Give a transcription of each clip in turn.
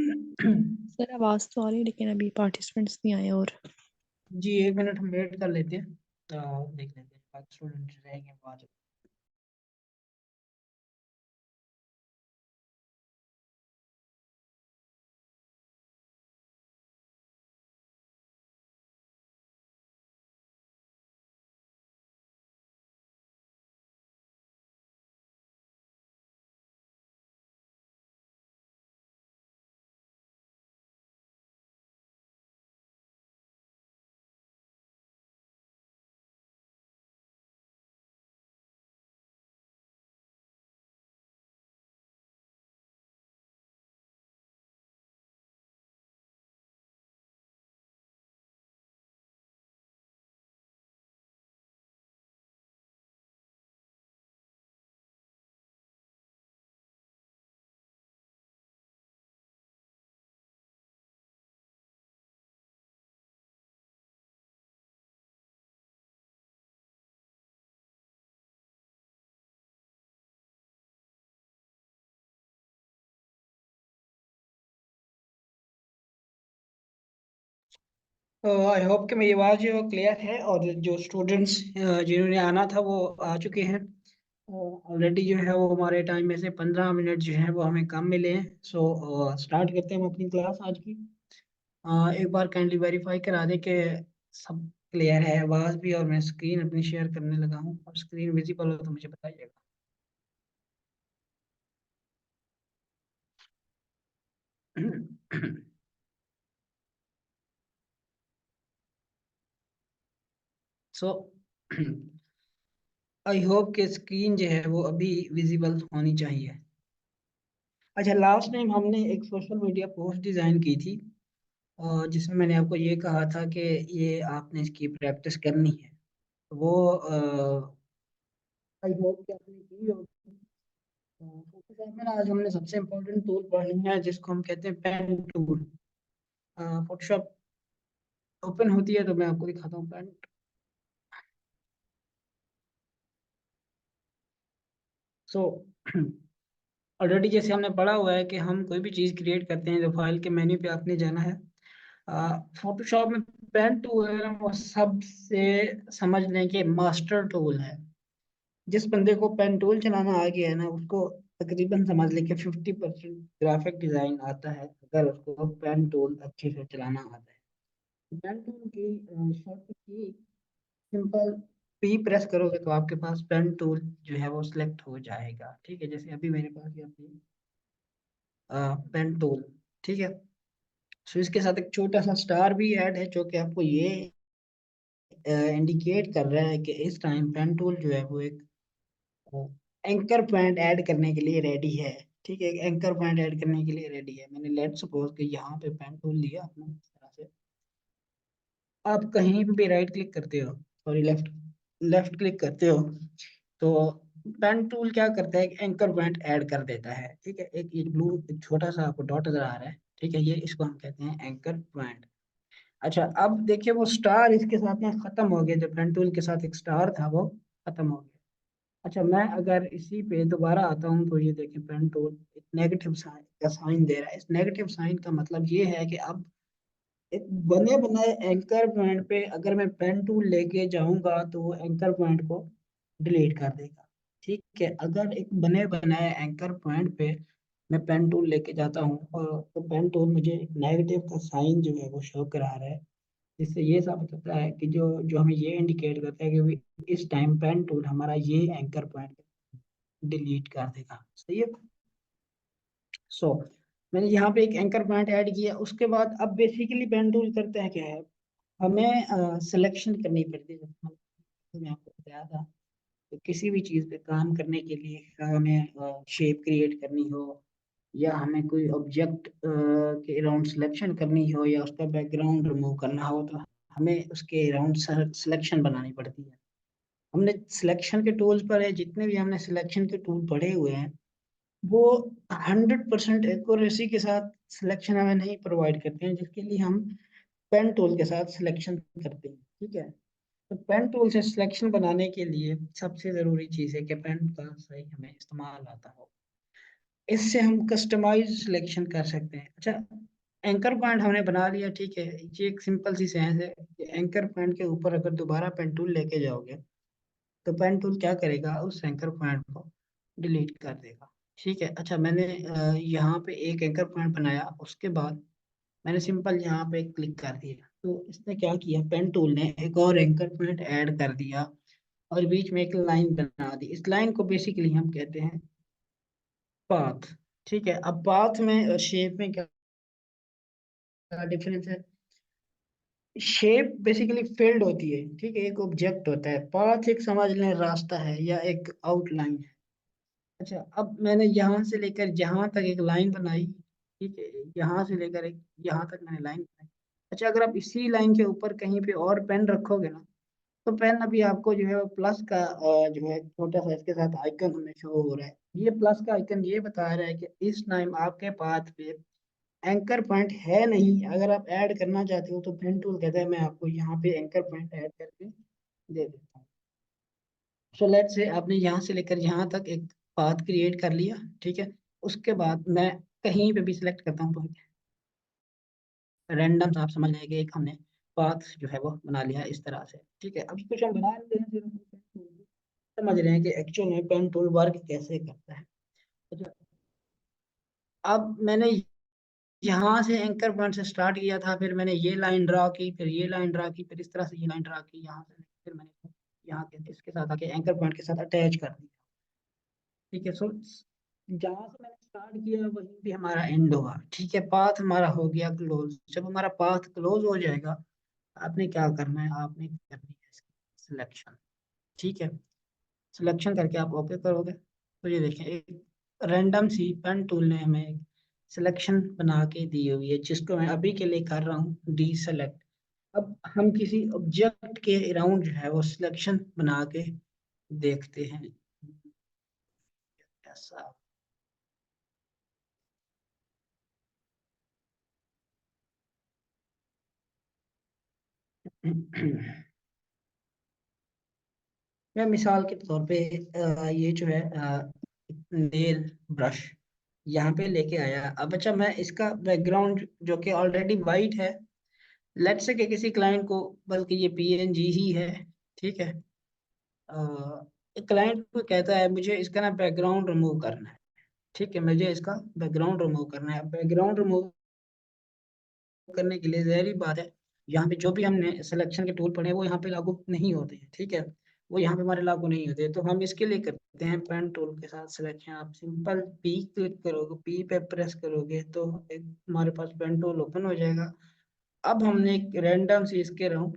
Sir आवाज तो आ रही है लेकिन अभी पार्टिसिपेंट्स नहीं आए। और जी 1 मिनट हम वेट कर लेते हैं, तो देख लेते हैं बाकी स्टूडेंट रहेंगे बाद। तो आई होप कि मेरी आवाज़ जो क्लियर है, और जो स्टूडेंट्स जिन्होंने आना था वो आ चुके हैं। ऑलरेडी जो है वो हमारे टाइम में से 15 मिनट जो है वो हमें कम मिले हैं। सो स्टार्ट करते हैं हम अपनी क्लास आज की। एक बार काइंडली वेरीफाई करा दें कि सब क्लियर है आवाज़ भी, और मैं स्क्रीन अपनी शेयर करने लगा हूँ, और स्क्रीन विजिबल हो तो मुझे बताइएगा। सो आई होप कि स्क्रीन जो है वो अभी विजिबल होनी चाहिए। अच्छा, लास्ट टाइम हमने एक सोशल मीडिया पोस्ट डिज़ाइन की थी, और जिसमें मैंने आपको ये कहा था कि ये आपने इसकी प्रैक्टिस करनी है। तो वो आई होप कि आपने की होगी। फोटोशॉप में ना आज हमने सबसे इम्पोर्टेंट टूल पढ़नी है जिसको हम कहते हैं पेन टूल। फोटोशॉप ओपन होती है तो मैं आपको दिखाता हूँ पेन। सो ऑलरेडी जैसे हमने पढ़ा हुआ है कि हम कोई भी चीज़ क्रिएट करते हैं तो फाइल के मेन्यू पे आपने जाना है। फोटोशॉप में पेन टूल है ना, वो सबसे समझ लें कि मास्टर टूल है। जिस बंदे को पेन टूल चलाना आ गया है ना, उसको तकरीबन समझ लें कि 50% ग्राफिक डिजाइन आता है, अगर उसको पेन टूल अच्छे से चलाना आता है। पेन टूल की शॉर्टकट की, सिंपल पी प्रेस करोगे तो आपके पास पेन टूल जो है वो सिलेक्ट हो जाएगा। ठीक है, जैसे अभी मेरे पास ये पेन टूल। ठीक है, सो इसके साथ एक छोटा सा स्टार भी ऐड है जो कि आपको ये इंडिकेट कर रहा है कि इस टाइम पेन टूल जो है वो एक एंकर पॉइंट ऐड करने के लिए रेडी है। ठीक है, एंकर पॉइंट ऐड करने के लिए रेडी है। मैंने लेट सपोज कि यहाँ पे पेन टूल लिया अपना इस तरह से। आप कहीं पे भी राइट क्लिक करते हो, सॉरी लेफ्ट लेफ्ट क्लिक करते हो, तो पेन टूल क्या करता है, एक एंकर पॉइंट ऐड कर देता है। ठीक है, एक ये ब्लू एक छोटा सा आपको डॉट नजर आ रहा है। ठीक है, ये इसको हम कहते हैं एंकर पॉइंट। अच्छा, अब देखिए वो स्टार इसके साथ ना खत्म हो गया, जो पेन टूल के साथ एक स्टार था वो खत्म हो गया। अच्छा, मैं अगर इसी पे दोबारा आता हूँ तो ये देखें पेन टूल एक नेगेटिव साइन का साइन दे रहा है। इस नेगेटिव साइन का मतलब ये है कि अब एक बने बनाए एंकर पॉइंट पे अगर मैं पेन टूल लेके जाऊंगा तो वो एंकर पॉइंट को डिलीट कर देगा। ठीक है, अगर एक बने बनाए एंकर पॉइंट पे मैं पेन टूल लेके जाता हूँ, और तो पेन टूल मुझे एक नेगेटिव का साइन जो है वो शो करा रहा है, जिससे ये साबित होता है कि जो जो हमें ये इंडिकेट करता है कि इस टाइम पेन टूल हमारा ये एंकर पॉइंट डिलीट कर देगा। सही है। सो मैंने यहाँ पे एक एंकर पॉइंट ऐड किया, उसके बाद अब बेसिकली पेन टूल करता है क्या है, हमें सिलेक्शन करनी पड़ती है। जैसे मैं आपको बताया था कि किसी भी चीज़ पे काम करने के लिए हमें शेप क्रिएट करनी हो, या हमें कोई ऑब्जेक्ट के अराउंड सिलेक्शन करनी हो, या उसका बैकग्राउंड रिमूव करना हो, तो हमें उसके अराउंड सिलेक्शन बनानी पड़ती है। हमने सिलेक्शन के टूल्स पर है, जितने भी हमने सिलेक्शन के टूल पढ़े हुए हैं वो 100% एक्यूरेसी के साथ सिलेक्शन हमें नहीं प्रोवाइड करते हैं, जिसके लिए हम पेन टूल के साथ सिलेक्शन करते हैं। ठीक है, तो पेन टूल से सिलेक्शन बनाने के लिए सबसे ज़रूरी चीज़ है कि पेन का सही हमें इस्तेमाल आता हो। इससे हम कस्टमाइज सिलेक्शन कर सकते हैं। अच्छा, एंकर पॉइंट हमने बना लिया, ठीक है। ये एक सिंपल सी सेंस है कि एंकर पॉइंट के ऊपर अगर दोबारा पेन टूल लेके जाओगे तो पेन टूल क्या करेगा, उस एंकर पॉइंट को डिलीट कर देगा। ठीक है। अच्छा, मैंने यहाँ पे एक एंकर पॉइंट बनाया, उसके बाद मैंने सिंपल यहाँ पे क्लिक कर दिया, तो इसने क्या किया, पेन टूल ने एक और एंकर पॉइंट ऐड कर दिया और बीच में एक लाइन बना दी। इस लाइन को बेसिकली हम कहते हैं पाथ। ठीक है। अब पाथ में और शेप में क्या डिफरेंस है? शेप बेसिकली फील्ड होती है, ठीक है, एक ऑब्जेक्ट होता है। पाथ एक समझ लें रास्ता है या एक आउटलाइन है। अच्छा, अब मैंने यहाँ से लेकर यहाँ तक एक लाइन बनाई, ठीक है, यहाँ से लेकर एक यहाँ तक मैंने लाइन बनाई। अच्छा, अगर आप इसी लाइन के ऊपर कहीं पे और पेन रखोगे ना, तो पेन अभी आपको जो है वो प्लस का जो है छोटा सा इसके साथ आइकन हमें शो हो रहा है। ये प्लस का आइकन ये बता रहा है कि इस टाइम आपके पाथ पे एंकर पॉइंट है नहीं। अगर आप ऐड करना चाहते हो तो पेन टूल कहता है मैं आपको यहाँ पे एंकर पॉइंट ऐड करके दे देता हूँ। सो लेट्स से आपने यहाँ से लेकर यहाँ तक एक पाथ क्रिएट कर लिया, ठीक है। उसके बाद मैं कहीं पे भी सिलेक्ट करता हूँ तो रैंडम आप समझ लेंगे एक हमने पाथ जो है वो बना लिया है इस तरह से। ठीक है। अब कुछ हम बना रहे हैं, फिर समझ रहे हैं कि एक्चुअल में पेन टूल वर्क कैसे करता है। अच्छा, अब मैंने यहाँ से एंकर पॉइंट से स्टार्ट किया था, फिर मैंने ये लाइन ड्रा की, फिर ये लाइन ड्रा की, फिर इस तरह से ये लाइन ड्रा की यहाँ से, फिर मैंने यहाँ के इसके साथ आके एंकर पॉइंट के साथ अटैच कर दिया। ठीक है। सो जहाँ से मैंने स्टार्ट किया वहीं पे हमारा एंड होगा। ठीक है। पाथ हमारा हो गया क्लोज। जब हमारा पाथ क्लोज हो जाएगा, आपने क्या करना है, आपने करनी है सिलेक्शन। ठीक है। सिलेक्शन करके आप ओके करोगे तो ये देखें एक रैंडम सी पेन टूल ने हमें एक सिलेक्शन बना के दी हुई है, जिसको मैं अभी के लिए कर रहा हूँ डी सेलेक्ट। अब हम किसी ऑब्जेक्ट के अराउंड जो है वो सिलेक्शन बना के देखते हैं ऐसा। मैं मिसाल के तौर पे ये जो है नेल ब्रश यहाँ पे लेके आया। अब अच्छा, मैं इसका बैकग्राउंड जो कि ऑलरेडी वाइट है, लेट्स से कि किसी क्लाइंट को, बल्कि ये पीएनजी ही है, ठीक है, क्लाइंट को कहता है मुझे इसका ना बैकग्राउंड रिमूव करना है। ठीक है, मुझे इसका बैकग्राउंड रिमूव करना है। बैकग्राउंड रिमूव करने के लिए जहरी बात है, यहाँ पे जो भी हमने सिलेक्शन के टूल पढ़े हैं वो यहाँ पे लागू नहीं होते हैं। ठीक है, वो यहाँ पे हमारे लागू नहीं होते। तो हम इसके लिए करते हैं पेन टूल के साथ सिलेक्शन। आप सिंपल पी क्लिक करोगे, पी पे प्रेस करोगे तो एक हमारे पास पेन टूल ओपन हो जाएगा। अब हमने एक रैंडम सी इसके राउंड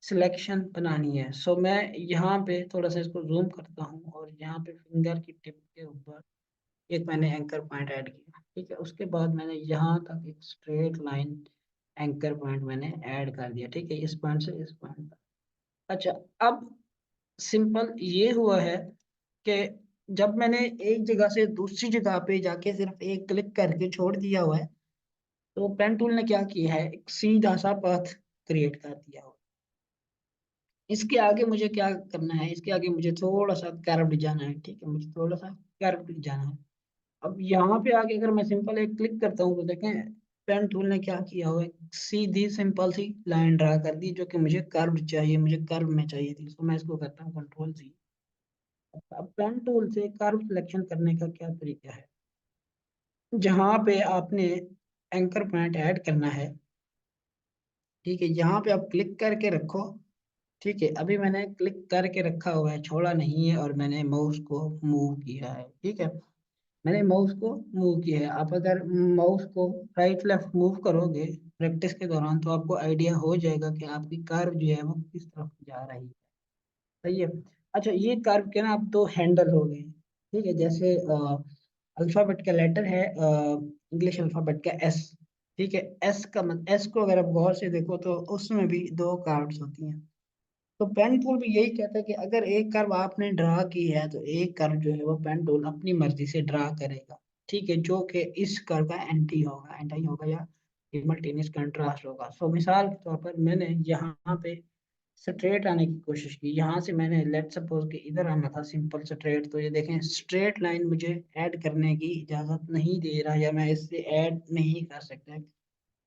सिलेक्शन बनानी है। सो मैं यहाँ पे थोड़ा सा इसको जूम करता हूँ और यहाँ पे फिंगर की टिप के ऊपर एक मैंने एंकर पॉइंट ऐड किया। ठीक है। उसके बाद मैंने यहाँ तक एक स्ट्रेट लाइन एंकर पॉइंट मैंने ऐड कर दिया। ठीक है, इस पॉइंट से इस पॉइंट तक। अच्छा, अब सिंपल ये हुआ है कि जब मैंने एक जगह से दूसरी जगह पे जाके सिर्फ एक क्लिक करके छोड़ दिया हुआ है, तो पेन टूल ने क्या किया है, एक सीधा सा पाथ क्रिएट कर दिया हुआ है। इसके आगे मुझे क्या करना है, इसके आगे मुझे थोड़ा सा कर्व्ड जाना है। ठीक है, मुझे थोड़ा सा कर्व्ड जाना है। अब यहाँ पे आके अगर मैं सिंपल एक क्लिक करता हूँ तो देखें पेन टूल ने क्या किया हुआ है, सीधी सिंपल सी लाइन ड्रा कर दी जो कि मुझे कर्व चाहिए, मुझे कर्व में चाहिए थी। तो मैं इसको करता हूँ कंट्रोल सी। अब पेन टूल से कर्व सिलेक्शन करने का क्या तरीका है, जहाँ पे आपने एंकर पॉइंट ऐड करना है, ठीक है, यहाँ पे आप क्लिक करके रखो। ठीक है, अभी मैंने क्लिक करके रखा हुआ है, छोड़ा नहीं है, और मैंने माउस को मूव किया है। ठीक है, मैंने माउस को मूव किया है। आप अगर माउस को राइट लेफ्ट मूव करोगे प्रैक्टिस के दौरान तो आपको आइडिया हो जाएगा कि आपकी कर्व जो है वो किस तरफ जा रही है। सही है। अच्छा, ये कर्व के ना आप दो हैंडल हो गए। ठीक है, जैसे अल्फाबेट का लेटर है, इंग्लिश अल्फाबेट का एस। ठीक है, एस का मतलब, एस को अगर आप गौर से देखो तो उसमें भी दो कार्ड्स होती हैं। तो पेन टूल भी यही कहता है कि अगर एक कर्व आपने ड्रा की है तो एक कर्व जो है वो पेन टूल अपनी मर्जी से ड्रा करेगा। ठीक है, जो कि इस कर्व का एंटी होगा या सिमल्टेनियस कंट्रास्ट होगा। सो मिसाल के तौर पर मैंने यहाँ पे स्ट्रेट आने की कोशिश की। यहाँ से मैंने लेट सपोज कि इधर आना था सिंपल स्ट्रेट, तो ये देखें स्ट्रेट लाइन मुझे ऐड करने की इजाज़त नहीं दे रहा, या मैं इससे ऐड नहीं कर सकता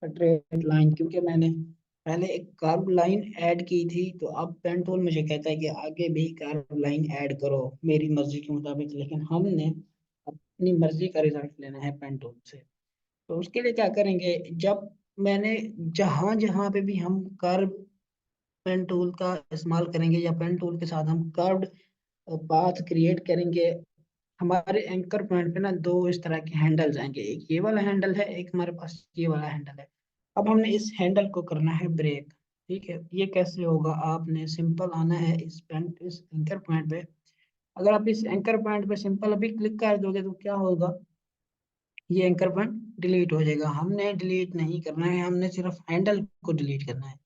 स्ट्रेट लाइन, क्योंकि मैंने पहले एक कर्व लाइन ऐड की थी। तो अब पेन टूल मुझे कहता है कि आगे भी कर्व लाइन ऐड करो मेरी मर्जी के मुताबिक, लेकिन हमने अपनी मर्जी का रिजल्ट लेना है पेन टूल से। तो उसके लिए क्या करेंगे, जब मैंने जहां जहां पे भी हम कर्व पेन टूल का इस्तेमाल करेंगे, या पेन टूल के साथ हम कर्व्ड पाथ क्रिएट करेंगे, हमारे एंकर पॉइंट पे ना दो इस तरह के हैंडल्स आएंगे, एक ये वाला हैंडल है, एक हमारे पास ये वाला हैंडल है। अब हमने इस हैंडल को करना है ब्रेक। ठीक है, ये कैसे होगा, आपने सिंपल आना है इस एंकर पॉइंट पे। अगर आप इस एंकर पॉइंट पे सिंपल अभी क्लिक कर दोगे तो क्या होगा, ये एंकर पॉइंट डिलीट हो जाएगा। हमने डिलीट नहीं करना है, हमने सिर्फ हैंडल को डिलीट करना है।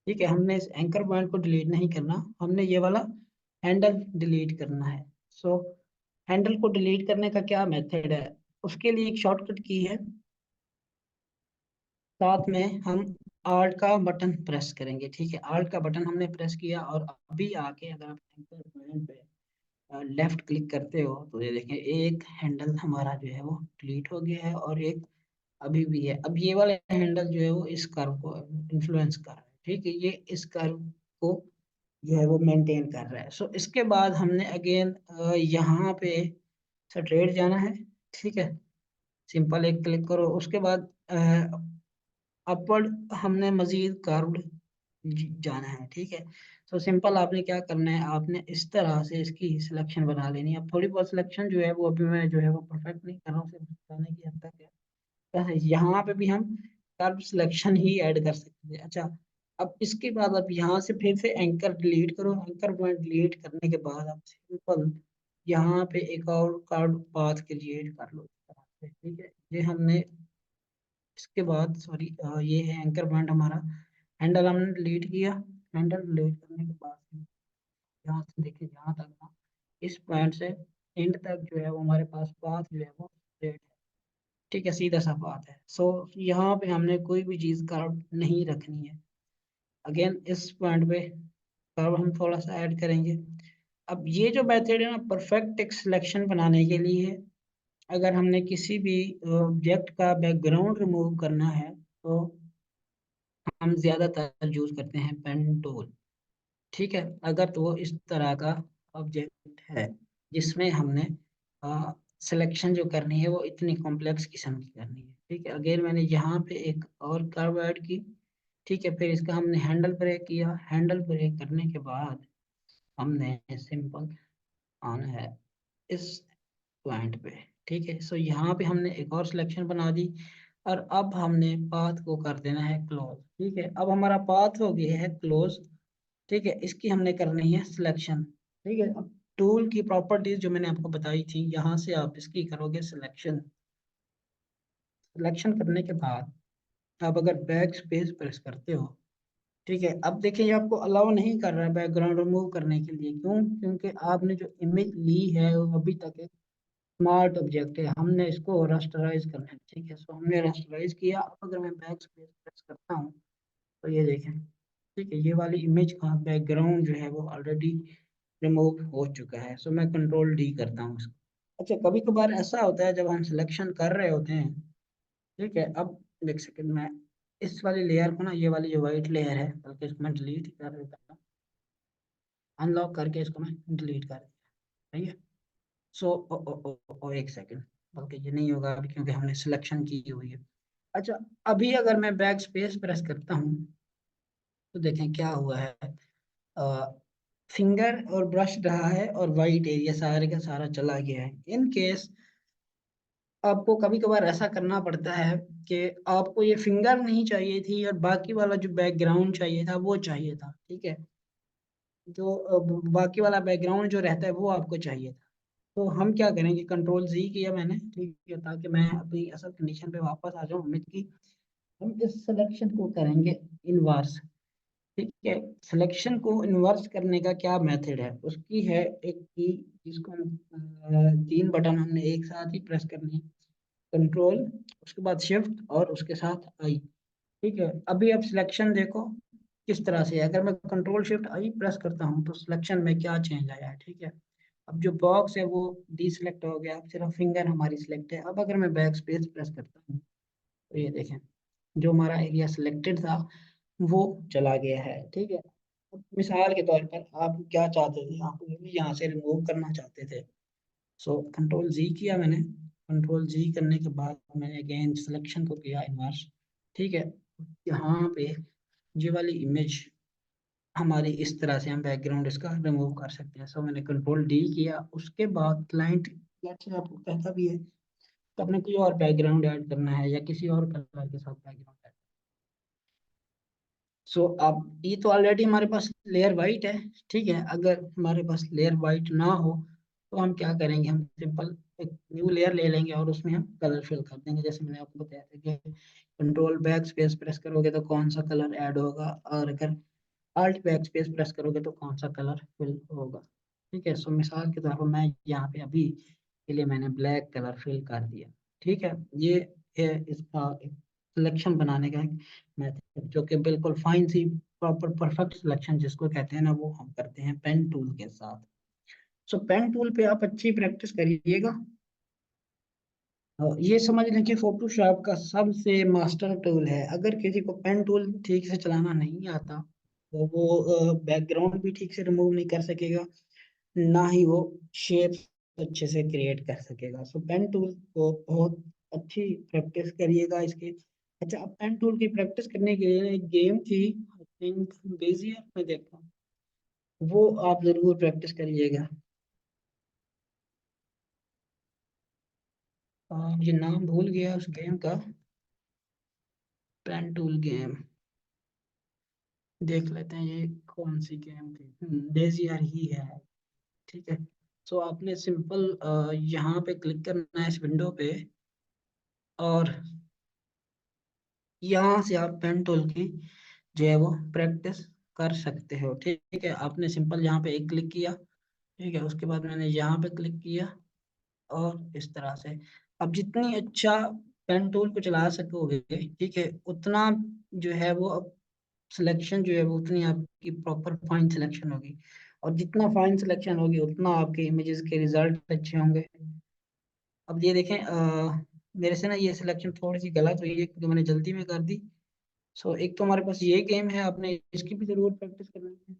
ठीक है, हमने इस एंकर पॉइंट को डिलीट नहीं करना, हमने ये वाला हैंडल डिलीट करना है। सो हैंडल को डिलीट करने का क्या मेथड है, उसके लिए एक शॉर्टकट की है, साथ में हम आल्ट का बटन प्रेस करेंगे। ठीक है, आल्ट का बटन हमने प्रेस किया, और अभी आके अगर आप एंकर पॉइंट पे लेफ्ट क्लिक करते हो तो ये देखें एक हैंडल हमारा जो है वो डिलीट हो गया है, और एक अभी भी है। अब ये वाला हैंडल जो है वो इस कर्व को इन्फ्लुएंस कर रहा है। ठीक है, ये इस कर्व को जो है वो मेंटेन कर रहा है। सो इसके बाद हमने अगेन यहाँ पे स्ट्रेट जाना है। ठीक है, सिंपल एक क्लिक करो, उसके बाद अपवर्ड हमने मजीद कर्व्ड जाना है। ठीक है, तो सिंपल आपने क्या करना है, आपने इस तरह से इसकी सिलेक्शन बना लेनी है। अब थोड़ी बहुत सिलेक्शन जो है वो अभी मैं जो है वो परफेक्ट नहीं कर रहा हूँ, सिर्फ बताने की हद तक है। यहाँ पे भी हम कर्व सिलेक्शन ही ऐड कर सकते हैं। अच्छा, अब इसके बाद आप यहाँ से फिर से एंकर डिलीट करो, एंकर पॉइंट डिलीट करने के बाद आप सिंपल यहाँ पे एक और कर्व पाथ क्रिएट कर लो इस तरह से। ठीक है, ये हमने इसके बाद सॉरी, ये है एंकर पॉइंट हमारा। हैंडल हमने डिलीट किया, हैंडल डिलीट करने के बाद यहाँ से देखिए यहाँ तक ना, इस पॉइंट से एंड तक जो है वो हमारे पास पाथ जो है वो स्ट्रेट है। ठीक है, सीधा सा पाथ है। सो यहाँ पे हमने कोई भी चीज़ कर्व नहीं रखनी है। अगेन इस पॉइंट पे कर्व हम थोड़ा सा ऐड करेंगे। अब ये जो मेथड है ना परफेक्ट एक सिलेक्शन बनाने के लिए है। अगर हमने किसी भी ऑब्जेक्ट का बैकग्राउंड रिमूव करना है तो हम ज्यादातर यूज करते हैं पेन टूल। ठीक है, अगर तो वो इस तरह का ऑब्जेक्ट है जिसमें हमने सिलेक्शन जो करनी है वो इतनी कॉम्प्लेक्स किस्म की करनी है। ठीक है, अगेन मैंने यहाँ पे एक और कर्व ऐड की। ठीक है, फिर इसका हमने हैंडल ब्रेक किया, हैंडल ब्रेक करने के बाद हमने सिंपल आना है इस पॉइंट पे। ठीक है, सो यहाँ पे हमने एक और सिलेक्शन बना दी, और अब हमने पाथ को कर देना है क्लोज। ठीक है, अब हमारा पाथ हो गया है क्लोज। ठीक है, इसकी हमने करनी है सिलेक्शन। ठीक है, अब टूल की प्रॉपर्टीज जो मैंने आपको बताई थी, यहाँ से आप इसकी करोगे सिलेक्शन। सिलेक्शन करने के बाद आप अगर बैक स्पेस प्रेस करते हो, ठीक है, अब देखिए ये आपको अलाउ नहीं कर रहा है बैकग्राउंड रिमूव करने के लिए। क्यों, क्योंकि आपने जो इमेज ली है वो अभी तक एक स्मार्ट ऑब्जेक्ट है, हमने इसको रास्टराइज करना है। ठीक है, सो हमने रास्टराइज किया। अब अगर मैं बैक स्पेस प्रेस करता हूँ तो ये देखें, ठीक है, ये वाली इमेज का बैकग्राउंड जो है वो ऑलरेडी रिमूव हो चुका है। सो मैं कंट्रोल डी करता हूँ इसको। अच्छा, कभी कभार ऐसा होता है जब हम सिलेक्शन कर रहे होते हैं, ठीक है, अब एक सेकंड मैं इस वाली लेयर को ना, ये वाली जो वाइट लेयर है, बल्कि इसको मैं डिलीट कर देता हूँ, अनलॉक करके इसको मैं डिलीट कर देता। ठीक है, सो एक सेकंड, बल्कि ये नहीं होगा अभी क्योंकि हमने सिलेक्शन की हुई है। अच्छा, अभी अगर मैं बैक स्पेस प्रेस करता हूँ तो देखें क्या हुआ है, फिंगर और ब्रश रहा है, और वाइट एरिया सारे का सारा चला गया है। इन केस आपको कभी कभार ऐसा करना पड़ता है कि आपको ये फिंगर नहीं चाहिए थी, और बाकी वाला जो बैकग्राउंड चाहिए था वो चाहिए था। ठीक है, जो बाकी वाला बैकग्राउंड जो रहता है वो आपको चाहिए था। तो हम क्या करेंगे, कंट्रोल जी किया मैंने, ठीक है, ताकि मैं अपनी असल कंडीशन पे वापस आ जाऊँ उम्मीद की। हम इस सिलेक्शन को करेंगे इनवर्स। ठीक है, सिलेक्शन को इन्वर्स करने का क्या मेथड है, उसकी है एक की, जिसको हम तीन बटन हमने एक साथ ही प्रेस करने हैं, कंट्रोल, उसके बाद शिफ्ट और उसके साथ आई। ठीक है, अभी अब सिलेक्शन देखो, किस तरह से है। अगर मैं कंट्रोल शिफ्ट आई प्रेस करता हूँ तो सिलेक्शन में क्या चेंज आया है, ठीक है। अब जो बॉक्स है वो डीसिलेक्ट हो गया, अब सिर्फ फिंगर हमारी सिलेक्ट है। अब अगर मैं बैक स्पेस प्रेस करता हूँ तो ये देखें, जो हमारा एरिया सिलेक्टेड था वो चला गया है, ठीक है। अब मिसाल के तौर पर आप क्या चाहते थे, आप ये भी यहाँ से रिमूव करना चाहते थे। सो कंट्रोल जी किया मैंने, कंट्रोल जी करने के बाद मैंने अगेन सिलेक्शन को किया इन्वर्स, ठीक है। यहाँ पे ये वाली इमेज हमारी इस तरह से हम बैकग्राउंड इसका रिमूव कर सकते हैं। सो मैंने कंट्रोल डी किया, उसके बाद क्लाइंट से आपको कहता भी है तो आपने कोई और बैकग्राउंड ऐड करना है या किसी और कलर के साथ बैकग्राउंड ऐड। सो अब ये तो ऑलरेडी हमारे पास लेयर वाइट है, ठीक है। अगर हमारे पास लेयर वाइट ना हो तो हम क्या करेंगे, हम सिंपल एक न्यू लेयर ले लेंगे और उसमें हम कलर फिल कर देंगे। जैसे मैंने आपको बताया था कि कंट्रोल बैक स्पेस प्रेस करोगे तो कौन सा कलर ऐड होगा, और अगर आल्ट बैक स्पेस प्रेस करोगे तो कौन सा कलर फिल होगा, ठीक है। सो मिसाल के तौर पर मैं यहाँ पे अभी के लिए मैंने ब्लैक कलर फिल कर दिया, ठीक है। ये है इसका सिलेक्शन बनाने का एक मेथड, जो कि बिल्कुल फाइन सी प्रॉपर परफेक्ट सिलेक्शन जिसको कहते हैं ना, वो हम करते हैं पेन टूल के साथ। सो पेन टूल पे आप अच्छी प्रैक्टिस करिएगा। ये समझ लें कि फोटोशॉप का सबसे मास्टर टूल है। अगर किसी को पेन टूल ठीक से चलाना नहीं आता तो वो बैकग्राउंड भी ठीक से रिमूव नहीं कर सकेगा, ना ही वो शेप अच्छे से क्रिएट कर सकेगा। सो पेन टूल को बहुत अच्छी प्रैक्टिस करिएगा इसकी। अच्छा, अब पेन टूल की प्रैक्टिस करने के लिए एक गेम थी, आई थिंक बेजियर में देखा, वो आप जरूर प्रैक्टिस करिएगा। ये नाम भूल गया उस गेम का, पेन टूल गेम देख लेते हैं ये कौन सी गेम थी। बेजियर ही है, ठीक है। सो आपने सिंपल यहाँ पे क्लिक करना है इस विंडो पे, और यहाँ से आप पेन टूल की जो है वो प्रैक्टिस कर सकते हो, ठीक है। आपने सिंपल यहाँ पे एक क्लिक किया, ठीक है। उसके बाद मैंने यहाँ पे क्लिक किया और इस तरह से अब जितनी अच्छा पेन टूल को चला सकोगे, ठीक है, उतना जो है वो अब सिलेक्शन जो है वो उतनी आपकी प्रॉपर फाइन सिलेक्शन होगी, और जितना फाइन सिलेक्शन होगी उतना आपके इमेजेस के रिजल्ट अच्छे होंगे। अब ये देखें, मेरे से ना ये सिलेक्शन थोड़ी सी गलत हुई है क्योंकि मैंने जल्दी में कर दी। सो एक तो हमारे पास ये गेम है, आपने इसकी भी जरूर प्रैक्टिस करनी है।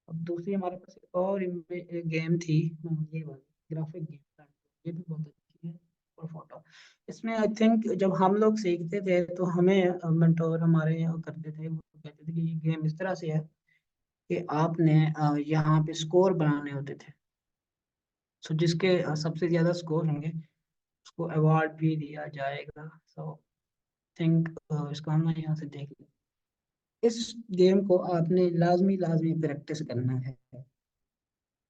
अब दूसरी हमारे पास एक और गेम थी, ये वाली ग्राफिक गेम, ये भी बहुत अच्छी है। और फोटो, इसमें आई थिंक जब हम लोग सीखते थे तो हमें मेंटोर हमारे यहाँ करते थे, वो कहते थे कि ये गेम इस तरह से है कि आपने यहाँ पे स्कोर बनाने होते थे। सो जिसके सबसे ज्यादा स्कोर होंगे उसको अवार्ड भी दिया जाएगा। सो थिंक इसको हम यहाँ से देख लें। इस गेम को आपने लाजमी लाजमी प्रैक्टिस करना है।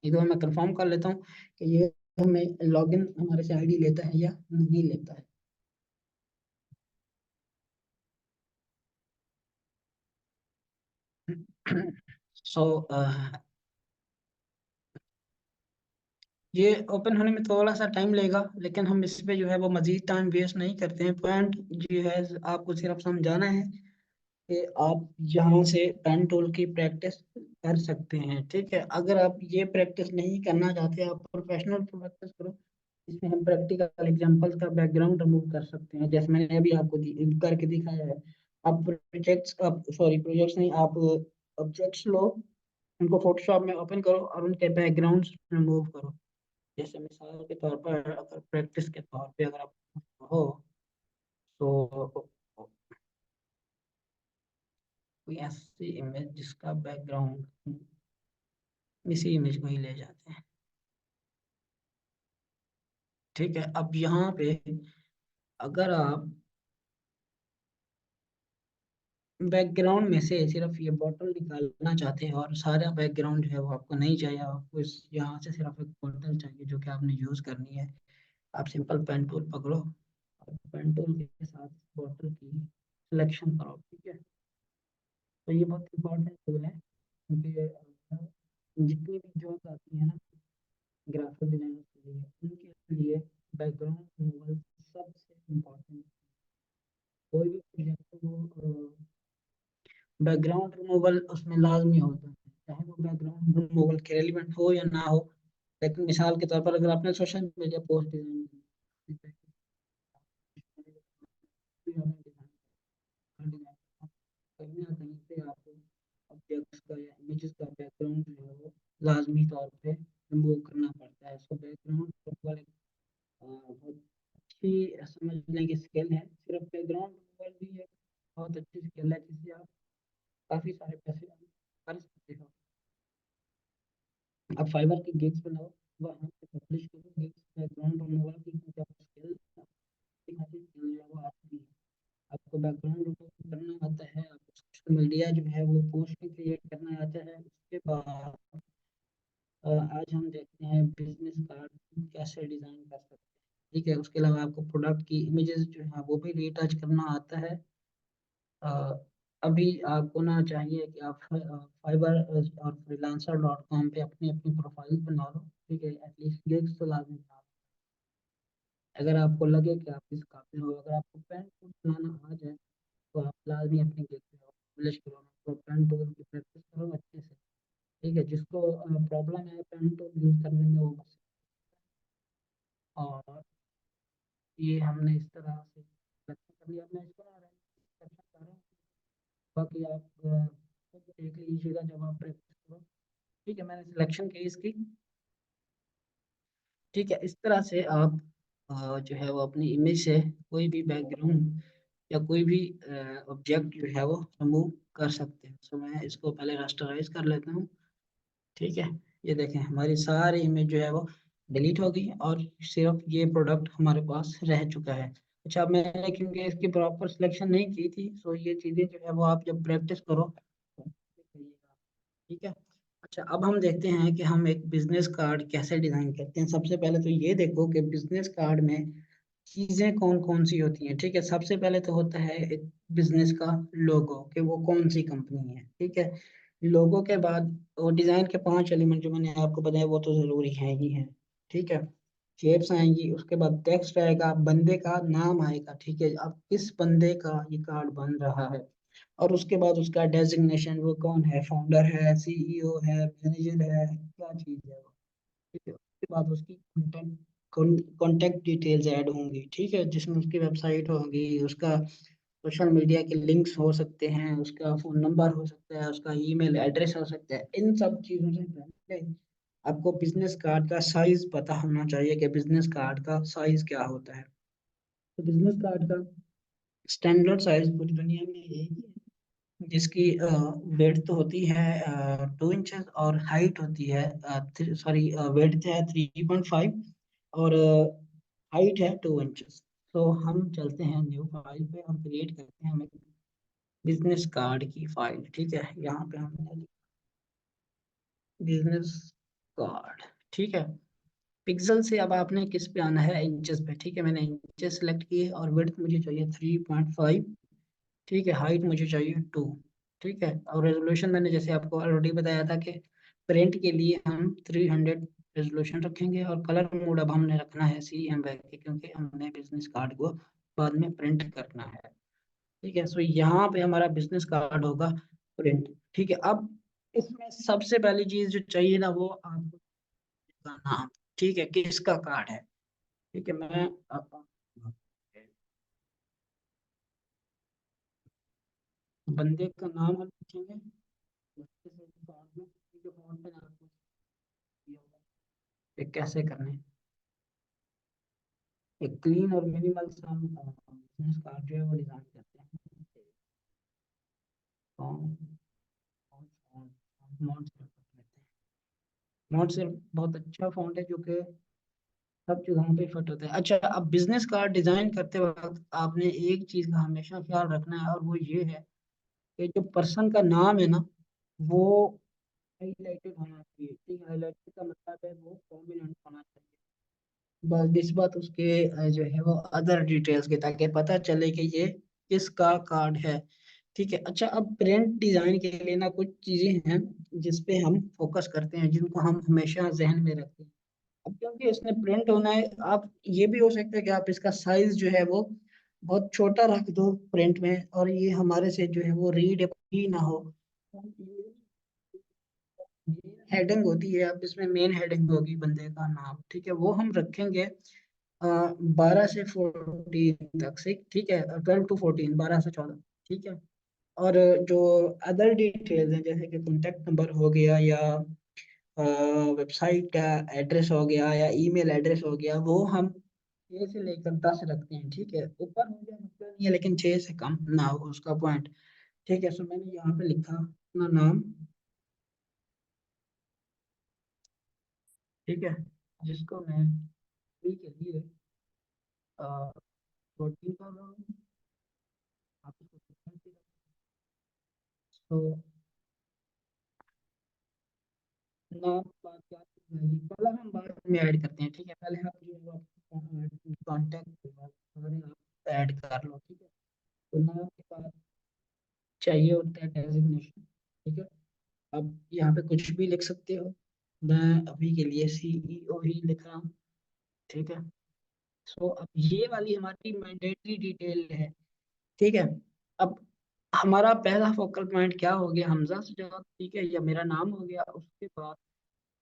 एक बार मैं कंफर्म कर लेता हूँ कि ये हमें लॉगिन हमारे से आईडी लेता है या नहीं लेता है। सो ये ओपन होने में थोड़ा सा टाइम लेगा, लेकिन हम इस पे जो है वो मजीद टाइम वेस्ट नहीं करते हैं। पॉइंट जो है आपको सिर्फ समझाना है कि आप यहाँ से पेन टूल की प्रैक्टिस कर सकते हैं, ठीक है। अगर आप ये प्रैक्टिस नहीं करना चाहते, आप प्रोफेशनल प्रैक्टिस करो। इसमें हम प्रैक्टिकल एग्जांपल्स का बैकग्राउंड रिमूव कर सकते हैं, जैसे मैंने अभी आपको करके दिखाया है। आप प्रोजेक्ट्स, आप सॉरी प्रोजेक्ट्स नहीं, आप ऑब्जेक्ट्स लो, उनको फोटोशॉप में ओपन करो और उनके बैकग्राउंड्स रिमूव करो। जैसे मिसाल के तौर पर, अगर प्रैक्टिस के तौर पे अगर आप हो तो कोई ऐसी इमेज जिसका बैकग्राउंड, इसी इमेज को ही ले जाते हैं, ठीक है। अब यहाँ पे अगर आप बैकग्राउंड में से सिर्फ ये बॉटल निकालना चाहते हैं और सारा बैकग्राउंड जो है वो आपको नहीं चाहिए, आपको इस यहाँ से सिर्फ एक बॉटल चाहिए जो कि आपने यूज करनी है, आप सिंपल पेन टूल पकड़ो और पेन टूल के साथ बॉटल की सिलेक्शन करो, ठीक है। तो ये बहुत इंपॉर्टेंट टूल है क्योंकि जितनी भी जॉब आती है ना ग्राफिक डिजाइनर के लिए, उनके लिए बैकग्राउंड रिमूवल सबसे इम्पोर्टेंट। कोई भी प्रोजेक्ट को बैकग्राउंड रिमूवल उसमें लाजमी होता है, चाहे वो बैकग्राउंड रिमूवल के रेलिवेंट हो या ना हो। लेकिन मिसाल के तौर पर अगर आपने सोशल मीडिया पोस्ट डिजाइन कहीं ना कहीं पे आपको ऑब्जेक्ट्स का या इमेजेस का बैकग्राउंड जो है वो लाजमी तौर पे रिमूव करना पड़ता है। सो बैकग्राउंड रिमूवल एक बहुत अच्छी समझने की स्किल है। सिर्फ बैकग्राउंड रिमूवल भी एक बहुत अच्छी स्किल है जिससे आप काफी सारे पैसे कर सकते हो। आप फाइवर की गिग्स बनाओ, वहाँ पे पब्लिश करो गिग्स, बैकग्राउंड रिमूवल की कुछ आपको स्किल अच्छी खासी स्किल जो है वो आती है। आपको बैकग्राउंड रिमूव करना आता है, आपको सोशल मीडिया जो है वो पोस्ट क्रिएट करना आता है। उसके बाद आज हम देखते हैं बिजनेस कार्ड कैसे डिजाइन कर सकते हैं। ठीक है, उसके अलावा आपको प्रोडक्ट की इमेजेस जो है वो भी रीटच करना आता है। अ, अभी आपको ना चाहिए कि आप फाइवर और freelancer.com पे अपनी अपनी प्रोफाइल बना लो। ठीक है, एटलीस्ट गिग्स तो लाजमी बना लो। अगर आपको लगे कि आप इस काबिल हो, अगर आपको पेन टूल बनाना आ जाए तो आप लाजमी अपनी गिग पे पब्लिश करो, तो पेन टूल की प्रैक्टिस करो अच्छे से। ठीक है, जिसको प्रॉब्लम है पेन टूल यूज करने में वो बस। और ये हमने इस तरह से सिलेक्शन कर लिया। मैं इसको ना सिलेक्शन कर रहा हूँ, बाकी आप खुद देख लीजिएगा जब आप प्रैक्टिस करो। ठीक है, मैंने सिलेक्शन की इसकी। ठीक है, इस तरह से आप जो है वो अपनी इमेज से कोई भी बैकग्राउंड या कोई भी ऑब्जेक्ट जो है वो रिमूव कर सकते हैं। सो मैं इसको पहले रास्टराइज कर लेता हूँ। ठीक है, ये देखें हमारी सारी इमेज जो है वो डिलीट हो गई और सिर्फ ये प्रोडक्ट हमारे पास रह चुका है। अच्छा, अब मैंने क्योंकि इसकी प्रॉपर सिलेक्शन नहीं की थी, सो ये चीज़ें जो है वो आप जब प्रैक्टिस करो तो करिएगा। ठीक है। अच्छा, अब हम देखते हैं कि हम एक बिजनेस कार्ड कैसे डिजाइन करते हैं। सबसे पहले तो ये देखो कि बिजनेस कार्ड में चीजें कौन कौन सी होती हैं। ठीक है, सबसे पहले तो होता है एक बिजनेस का लोगो, कि वो कौन सी कंपनी है। ठीक है, लोगो के बाद वो डिजाइन के 5 एलिमेंट जो मैंने आपको बताया वो तो जरूरी है ही है। ठीक है, शेप्स आएंगी, उसके बाद टेक्स्ट आएगा, बंदे का नाम आएगा। ठीक है, अब किस बंदे का ये कार्ड बन रहा है, और उसके बाद उसका डेजिग्नेशन, वो कौन है, फाउंडर है, सीईओ है, मैनेजर है, क्या चीज है वो। ठीक है, उसके बाद उसकी कॉन्टेक्ट डिटेल्स ऐड होंगी। ठीक है, जिसमें उसकी वेबसाइट होगी, उसका सोशल मीडिया के लिंक्स हो सकते हैं, उसका फोन नंबर हो सकता है, उसका ईमेल एड्रेस हो सकता है। इन सब चीज़ों से पहले आपको बिजनेस कार्ड का साइज पता होना चाहिए कि बिजनेस कार्ड का साइज क्या होता है। तो बिजनेस कार्ड का स्टैंडर्ड साइज पूरी दुनिया में एक ही है, जिसकी वेड्थ होती है 2 इंचेस और हाइट होती है सॉरी वेड्थ है 3.5 और हाइट है 2 इंचेस। तो हम चलते हैं न्यू फाइल पे और क्रिएट करते हैं हम एक बिजनेस कार्ड की फाइल। ठीक है, यहाँ पे हमने बिजनेस कार्ड। ठीक है, पिक्सल से अब आपने किस पे आना है, इंचेस पे। ठीक है, मैंने इंचेस सेलेक्ट किए और विड्थ मुझे चाहिए 3.5। ठीक है, हाइट मुझे चाहिए 2। ठीक है, और रेजोल्यूशन मैंने जैसे आपको ऑलरेडी बताया था कि प्रिंट के लिए हम 300 रेजोल्यूशन रखेंगे, और कलर मोड अब हमने रखना है CM बैक, क्योंकि हमने बिजनेस कार्ड को बाद में प्रिंट करना है। ठीक है, सो यहाँ पे हमारा बिजनेस कार्ड होगा प्रिंट। ठीक है, अब इसमें सबसे पहली चीज जो चाहिए ना वो आपको इसका नाम। ठीक है, किसका कार्ड है। ठीक है, मैं बंदे का नाम हम लिखेंगे बच्चे से कार्ड में। ठीक है, फोन पे नाम दिया होगा। ये कैसे करना है, एक क्लीन और मिनिमल सा हम बिजनेस कार्ड जो है वो डिजाइन करते हैं। मॉन्ट से लेते हैं। मॉन्ट से बहुत अच्छा फॉन्ट है जो कि सब जगहों पे फिट होता है। अच्छा, अब बिजनेस कार्ड डिजाइन करते वक्त आपने एक चीज का हमेशा ख्याल रखना है, और वो ये है कि जो पर्सन का नाम है ना वो हाईलाइटेड होना चाहिए। ठीक, हाईलाइटेड का मतलब है वो प्रोमिनेंट होना चाहिए। बस इस बात उसके जो है वो अदर डिटेल्स के, ताकि पता चले कि ये किसका कार्ड है। ठीक है, अच्छा, अब प्रिंट डिजाइन के लिए ना कुछ चीजें हैं जिस पे हम फोकस करते हैं, जिनको हम हमेशा जहन में रखते हैं। अब क्योंकि इसने प्रिंट होना है, आप ये भी हो सकता है कि आप इसका साइज जो है वो बहुत छोटा रख दो प्रिंट में, और ये हमारे से जो है वो रीड ही ना हो। हेडिंग होती है, अब इसमें मेन हेडिंग होगी बंदे का नाम, ठीक है, वो हम रखेंगे 12 से 14 तक से, ठीक है, 12 to 14, 12 से 14, ठीक है। और जो अदर डिटेल्स हैं जैसे कि कॉन्टेक्ट नंबर हो गया, या वेबसाइट का एड्रेस हो गया, या ईमेल एड्रेस हो गया, वो हम 6 से लेकर 10 रखते हैं, ठीक है। ऊपर हो गया मतलब नहीं है, लेकिन 6 से कम ना हो उसका पॉइंट, ठीक है। सो मैंने यहाँ पे लिखा अपना नाम, ठीक है, जिसको मैं फ्री के लिए प्रोटीन कर रहा हूँ। आप इसको कितना चाहिए? तो नाम बात क्या रहेगी, पहले हम बाद में ऐड करते हैं, ठीक है। पहले आप जो है कॉन्टेक्ट आप ऐड कर लो, ठीक है। तो नाम के बाद चाहिए होता है डेजिग्नेशन, ठीक है। अब यहाँ पे कुछ भी लिख सकते हो, मैं अभी के लिए सीईओ ही लिख रहा हूँ, ठीक है। सो अब ये वाली हमारी मैंडेटरी डिटेल है, ठीक है। अब हमारा पहला फोकल पॉइंट क्या हो गया, हमजा सजाद, ठीक है, या मेरा नाम हो गया। उसके बाद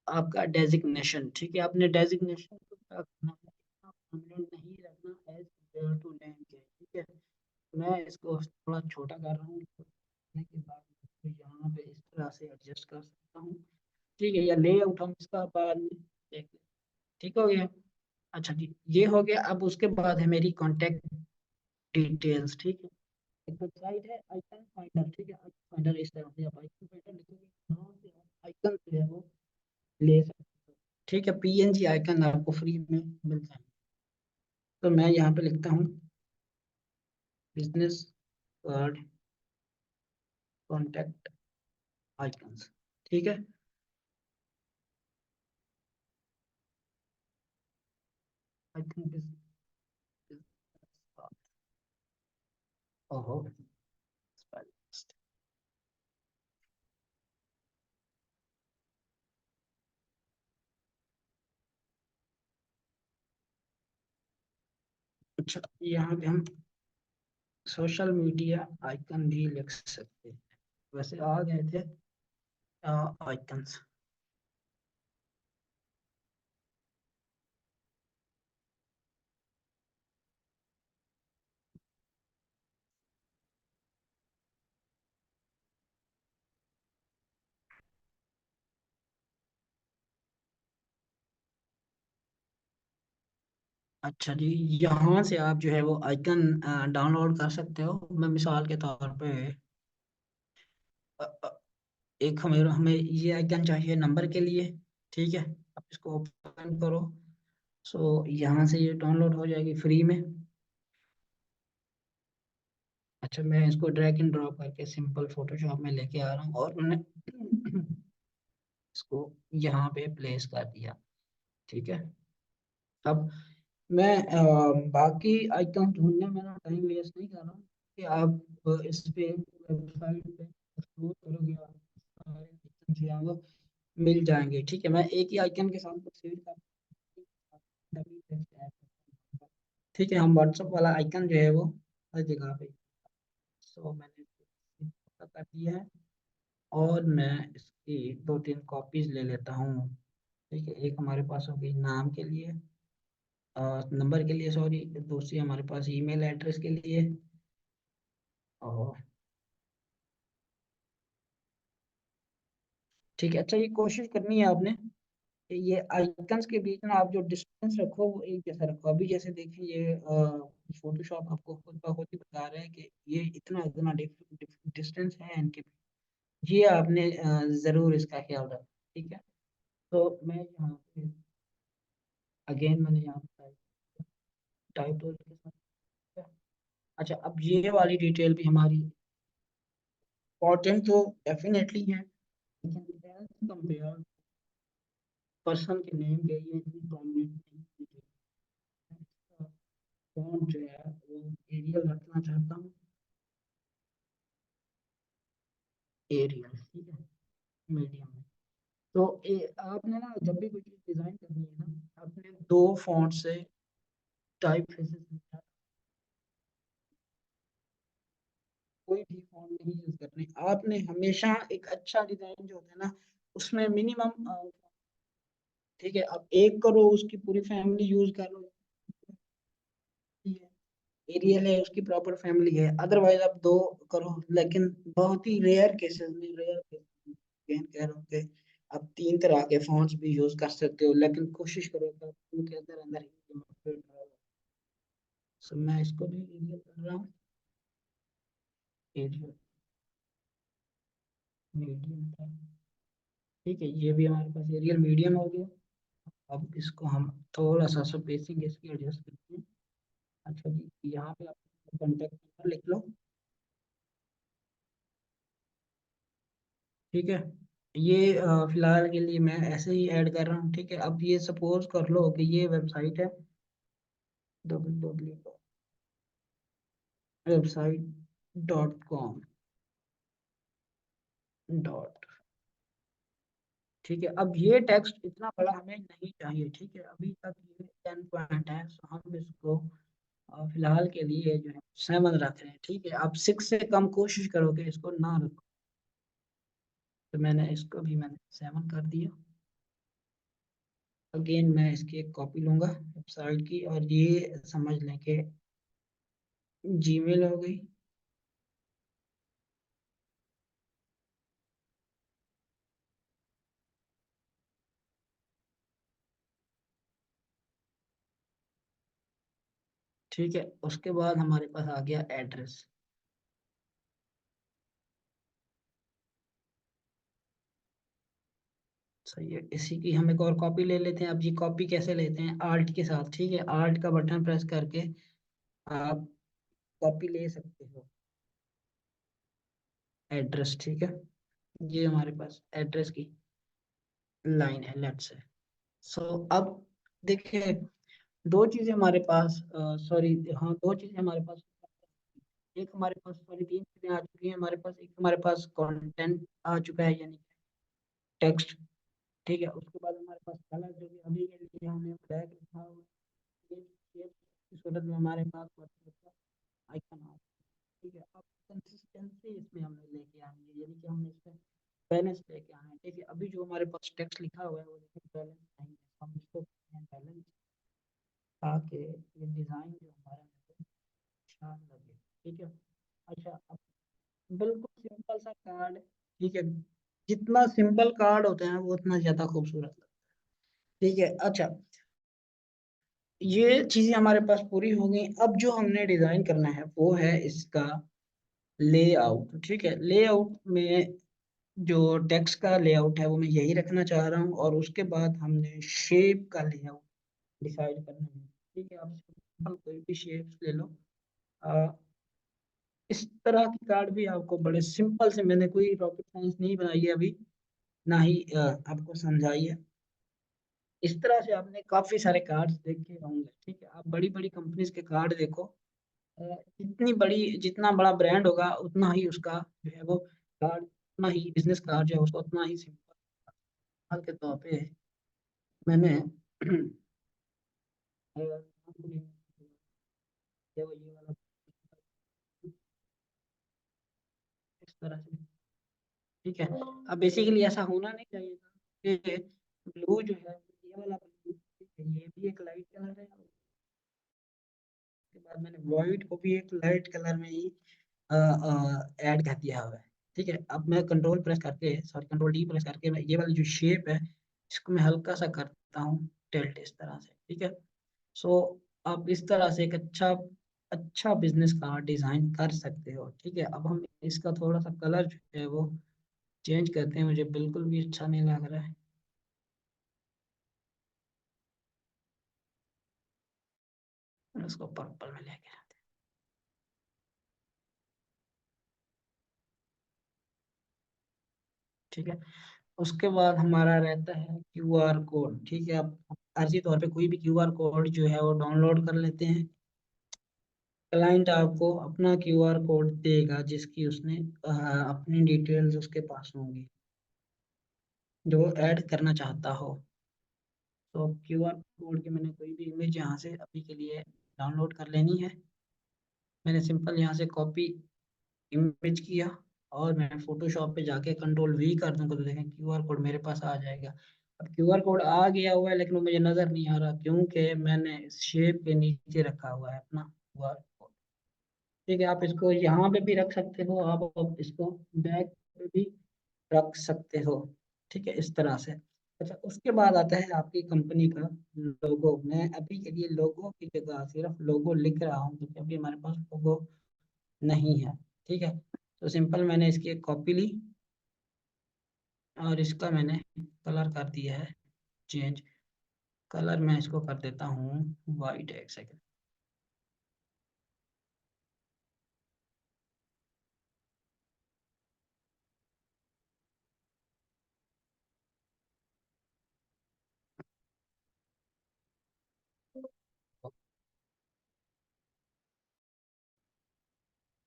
आपका डेजिग्नेशन, ठीक है। आपने डेजिग्नेशन को क्या करना है, इतना परमानेंट नहीं रखना एज कम्पेयर टू नेम के, ठीक है। मैं इसको थोड़ा छोटा कर रहा हूँ, करने के बाद इसको यहाँ पे इस तरह से एडजस्ट कर सकता हूँ, ठीक है। या लेआउट हम इसका बाद में देख लें, ठीक हो गया। अच्छा जी, ये हो गया। अब उसके बाद है मेरी कॉन्टेक्ट डिटेल्स, ठीक है। एक वेबसाइट है आइकन फाइंडर, ठीक है। आइकन फाइंडर इस तरह से आप आइकन फाइंडर लिखोगे, यहाँ से आप आइकन जो है वो ले सकते हो, ठीक है। पीएनजी आइकन आपको फ्री में मिलता है। तो मैं यहाँ पे लिखता हूँ बिजनेस कार्ड कॉन्टैक्ट आइकन्स, ठीक है। आई थिंक ओहो, अच्छा, यहाँ पे हम सोशल मीडिया आइकन भी लिख सकते हैं, वैसे आ गए थे आइकन्स। अच्छा जी, यहाँ से आप जो है वो आइकन डाउनलोड कर सकते हो। मैं मिसाल के तौर पे अ, अ, एक हमें हमें ये आइकन चाहिए नंबर के लिए, ठीक है। आप इसको ओपन करो, सो यहाँ से ये डाउनलोड हो जाएगी फ्री में। अच्छा, मैं इसको ड्रैग एंड ड्रॉप करके सिंपल फोटोशॉप में लेके आ रहा हूँ, और मैंने इसको यहाँ पे प्लेस कर दिया, ठीक है। अब मैं बाकी आइकन ढूंढने में ना टाइम वेस्ट नहीं कर रहा हूँ, कि आप इस पे वेबसाइट पे एक्सप्लोर करोगे, आप सारे आइकन जो हैं वो मिल जाएंगे, ठीक है। मैं एक ही आइकन के साथ प्रोसीड कर, ठीक है। हम व्हाट्सएप वाला आइकन जो है वो हर जगह पे, सो मैंने इसको कर दिया है। और मैं इसकी 2-3 कॉपीज ले लेता हूँ, ठीक है। एक हमारे पास होगी नाम के लिए, नंबर के लिए सॉरी, दूसरी हमारे पास ईमेल एड्रेस के लिए, और ठीक है। अच्छा, ये कोशिश करनी है आपने कि ये आइकन्स के बीच में आप जो डिस्टेंस रखो वो एक जैसा रखो। अभी जैसे देखें, ये फोटोशॉप आपको खुद ब खुद ही बता रहा है कि ये इतना इतना डिस्टेंस है इनके बीच। ये आपने ज़रूर इसका ख्याल रखना, ठीक है। तो मैं यहाँ पे अगेन मैंने यहाँ पे टाइप टूल के साथ किया। अच्छा, अब ये वाली डिटेल भी हमारी इम्पोर्टेंट तो डेफिनेटली है, लेकिन कंपेयर पर्सन के नेम के ये इतनी प्रोमिनेंट नहीं है। फॉन्ट जो है वो एरियल रखना चाहता हूँ, एरियल, ठीक है, मीडियम में। तो आपने ना जब भी कोई चीज़ डिज़ाइन करनी है, ना, आपने 2 फॉन्ट से टाइप फेसेस, वाइट ही फॉन्ट नहीं यूज करने। आपने हमेशा एक अच्छा डिजाइन जो होता है ना, उसमें मिनिमम, ठीक है, अब एक करो उसकी पूरी फैमिली यूज कर लो, एरियल है उसकी प्रॉपर फैमिली है, अदरवाइज आप दो करो। लेकिन बहुत ही रेयर केसेस में, रेयर कह रहा हूँ कि आप तीन तरह के फॉन्ट्स भी यूज कर सकते हो, लेकिन कोशिश करो कि आप उनके अंदर अंदर ही motivate रहो। So, मैं इसको भी एरियल कर रहा हूँ, एरियल मीडियम था। ठीक है, ये भी हमारे पास एरियल मीडियम हो गया। अब इसको हम थोड़ा सा स्पेसिंग इसकी एडजस्ट करते हैं। अच्छा जी, यहाँ पे आप कॉन्टेक्ट नंबर लिख लो। ठीक है, ये फिलहाल के लिए मैं ऐसे ही ऐड कर रहा हूँ। ठीक है, अब ये सपोज कर लो कि ये वेबसाइट है, www.website.com। ठीक है, अब ये टेक्स्ट इतना बड़ा हमें नहीं चाहिए। ठीक है, अभी तक ये 10 पॉइंट है, तो हम इसको फिलहाल के लिए जो है 7 रख रहे हैं। ठीक है, आप 6 से कम कोशिश करो कि इसको ना रखो। तो मैंने इसको भी मैंने 7 कर दिया। अगेन मैं इसकी एक कॉपी लूंगा वेबसाइट की, और ये समझ लें कि जीमेल हो गई। ठीक है, उसके बाद हमारे पास आ गया एड्रेस। सही है, इसी की हम एक और कॉपी ले लेते हैं। अब ये कॉपी कैसे लेते हैं? आल्ट के साथ। ठीक है, आल्ट का बटन प्रेस करके आप कॉपी ले सकते हो एड्रेस। ठीक है, ये हमारे पास एड्रेस की लाइन है, लेफ्ट से। सो अब देखिए, दो चीजें हमारे पास, सॉरी, हाँ, दो चीजें हमारे पास, एक हमारे पास, सॉरी, तीन चीजें आ चुकी हैं हमारे पास। एक हमारे पास कंटेंट आ चुका है, यानी टेक्स्ट। ठीक है, उसके बाद हमारे पास कलर, जो कि अभी के लिए हमने ब्लैक लिखा हुआ है। ये की सूरत में हमारे पास आइकन आ। ठीक है, अब कंसिस्टेंसी इसमें हमने लेके आनी है, यानी कि हमने इसमें बैलेंस लेके आना है। ठीक है, अभी जो हमारे पास टेक्स्ट लिखा हुआ है वो देखिए बैलेंस नहीं है, हम इसको बैलेंस, ताकि ये डिज़ाइन जो हमारा है वो शान लगे। ठीक है, अच्छा, अब बिल्कुल सिंपल सा कार्ड। ठीक है, जितना सिंपल कार्ड होता है वो उतना ज्यादा खूबसूरत लगता है। ठीक है, अच्छा, ये चीजें हमारे पास पूरी हो गई। अब जो हमने डिजाइन करना है वो है इसका लेआउट। ठीक है, लेआउट में जो टेक्स्ट का लेआउट है वो मैं यही रखना चाह रहा हूँ, और उसके बाद हमने शेप का लेआउट डिसाइड करना है। ठीक है, आप सिंपल कोई भी शेप ले लो। अ, इस तरह की कार्ड भी आपको बड़े सिंपल से, मैंने कोई रॉकेट साइंस नहीं बनाई है अभी, ना ही आपको समझाई है। इस तरह से आपने काफी सारे कार्ड्स देखे होंगे। ठीक है, आप बड़ी बड़ी कंपनीज के कार्ड देखो, जितनी बड़ी, जितना बड़ा ब्रांड होगा उतना ही उसका जो है वो कार्ड, उतना ही बिजनेस कार्ड जो है उसका उतना ही सिंपल के तौर पे मैंने ये वाला इस तरह से। ठीक है, अब बेसिकली ऐसा होना नहीं चाहिए था कि ब्लू जो है, ये वाला ब्लू, ये भी एक लाइट कलर है, उसके बाद मैंने व्हाइट को भी एक लाइट कलर में ही ऐड कर दिया हुआ है। ठीक है, अब मैं कंट्रोल प्रेस करके, सॉरी, कंट्रोल डी प्रेस करके मैं ये वाली जो शेप है इसको मैं हल्का सा करता हूँ टिल्ट, इस तरह से। ठीक है, सो आप इस तरह से एक अच्छा अच्छा बिजनेस कार्ड डिजाइन कर सकते हो। ठीक है, अब हम इसका थोड़ा सा कलर जो है वो चेंज करते हैं, मुझे बिल्कुल भी अच्छा नहीं लग रहा है। उसको पर्पल में लेके आते हैं। ठीक है, उसके बाद हमारा रहता है क्यूआर कोड। ठीक है, आप अर्जी तौर पे कोई भी क्यूआर कोड जो है वो डाउनलोड कर लेते हैं। क्लाइंट आपको अपना क्यूआर कोड देगा, जिसकी उसने अपनी डिटेल्स उसके पास होंगी, जो वो ऐड करना चाहता हो। तो क्यूआर कोड की मैंने कोई भी इमेज यहाँ से अभी के लिए डाउनलोड कर लेनी है। मैंने सिंपल यहाँ से कॉपी इमेज किया और मैं फोटोशॉप पे जाके कंट्रोल V कर दूंगा तो देखें क्यूआर कोड मेरे पास आ जाएगा। अब क्यूआर कोड आ गया हुआ है लेकिन वो मुझे नजर नहीं आ रहा क्योंकि मैंने शेप के नीचे रखा हुआ है अपना क्यूआर कोड। ठीक है, आप इसको यहाँ पे भी रख सकते हो, आप इसको बैक पे भी रख सकते हो। ठीक है, इस तरह से। अच्छा, उसके बाद आता है आपकी कंपनी का लोगो। मैं अभी के लिए लोगो की जगह सिर्फ लोगो लिख रहा हूँ क्योंकि अभी हमारे पास लोगो नहीं है। ठीक है, तो सिंपल मैंने इसकी एक कॉपी ली और इसका मैंने कलर कर दिया है चेंज। कलर मैं इसको कर देता हूँ वाइट। एक सेकेंड।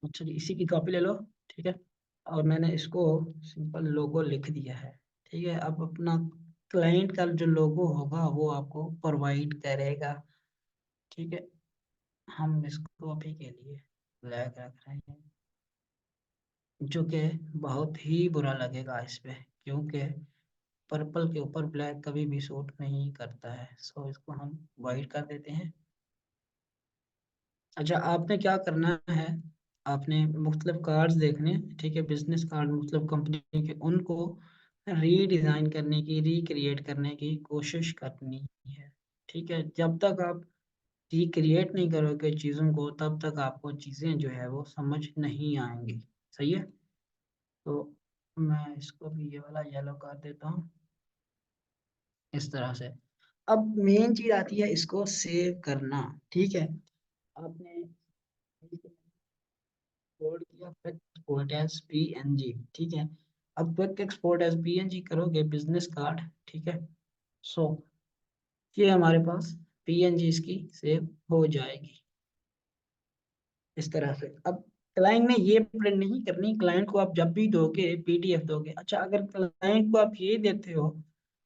अच्छा जी, इसी की कॉपी ले लो। ठीक है, और मैंने इसको सिंपल लोगो लिख दिया है। ठीक है, अब अपना क्लाइंट का जो लोगो होगा वो आपको प्रोवाइड करेगा। ठीक है, हम इसको अभी के लिए ब्लैक रख रहे हैं जो कि बहुत ही बुरा लगेगा इस पे, क्योंकि पर्पल के ऊपर ब्लैक कभी भी सूट नहीं करता है। सो इसको हम वाइट कर देते हैं। अच्छा, आपने क्या करना है, आपने मुख्तलिफ कार्ड्स देखने हैं, ठीक है, बिजनेस कार्ड मुख्तलिफ कंपनी के, उनको रीडिज़ाइन करने की, रिक्रिएट करने की कोशिश करनी है। ठीक है, जब तक आप रिक्रिएट नहीं करोगे चीज़ों को तब तक आपको चीज़ें जो है वो समझ नहीं आएंगी। सही है, तो मैं इसको भी ये वाला येलो कर देता हूँ इस तरह से। अब मेन चीज़ आती है इसको सेव करना। ठीक है, आपने एक्सपोर्ट किया क्विक एक्सपोर्ट एज PNG। ठीक है, अब क्विक एक्सपोर्ट एज PNG करोगे बिजनेस कार्ड। ठीक है, सो ये हमारे पास PNG इसकी सेव हो जाएगी इस तरह से। अब क्लाइंट ने ये प्रिंट नहीं करनी, क्लाइंट को आप जब भी दोगे PDF दोगे। अच्छा, अगर क्लाइंट को आप ये देते हो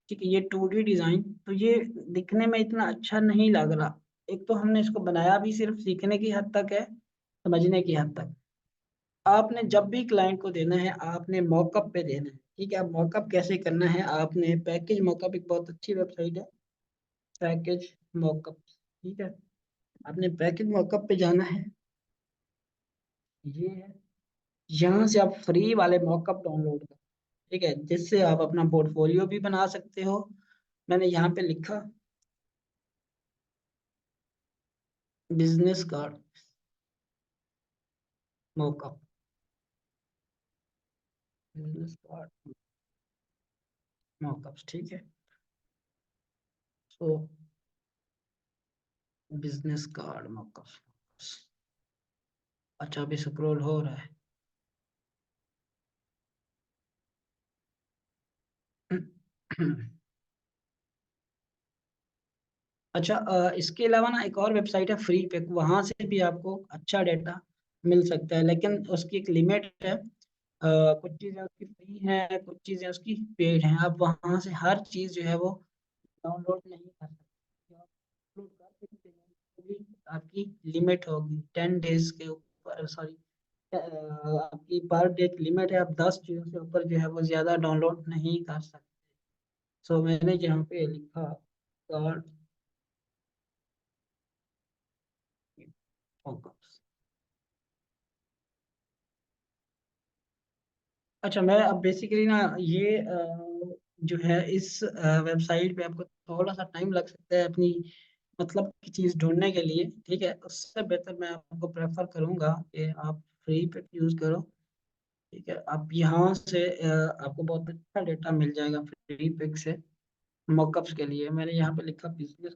ठीक है ये 2D डिजाइन, तो ये दिखने में इतना अच्छा नहीं लग रहा। एक तो हमने इसको बनाया भी सिर्फ सीखने की हद तक है, समझने की हद तक। आपने जब भी क्लाइंट को देना है आपने मॉकअप पे देना है। ठीक है, अब मॉकअप कैसे करना है, आपने पैकेज मॉकअप, एक बहुत अच्छी वेबसाइट है पैकेज मॉकअप। ठीक है, आपने पैकेज मॉकअप पे जाना है, ये है, यहाँ से आप फ्री वाले मॉकअप डाउनलोड कर। ठीक है, जिससे आप अपना पोर्टफोलियो भी बना सकते हो। मैंने यहाँ पे लिखा business card mock-up, business card mockups. ठीक है, सो बिजनेस कार्ड मॉकअप्स। अच्छा, अभी स्क्रॉल हो रहा है। अच्छा, इसके अलावा ना एक और वेबसाइट है फ्री पे, वहां से भी आपको अच्छा डेटा मिल सकता है, लेकिन उसकी एक लिमिट है। कुछ चीज़ें उसकी फ्री हैं, कुछ चीज़ें उसकी पेड हैं। आप वहां से हर चीज़ जो है वो डाउनलोड नहीं कर सकते। आप डाउनलोड कर सकते हैं तो भी आपकी लिमिट होगी 10 डेज के ऊपर, सॉरी आपकी पर डे की लिमिट है। आप 10 चीज़ों से ऊपर जो है वो ज़्यादा डाउनलोड नहीं कर सकते। सो मैंने यहाँ पे लिखा कार्ड फोकस। अच्छा, मैं अब बेसिकली ना ये जो है इस वेबसाइट पे आपको थोड़ा सा टाइम लग सकता है अपनी मतलब की चीज़ ढूंढने के लिए। ठीक है, उससे बेहतर मैं आपको प्रेफर करूँगा कि आप फ्री पे यूज़ करो। ठीक है, आप यहाँ से आपको बहुत अच्छा डेटा मिल जाएगा फ्री पिक से। मॉकअप्स के लिए मैंने यहाँ पे लिखा बिजनेस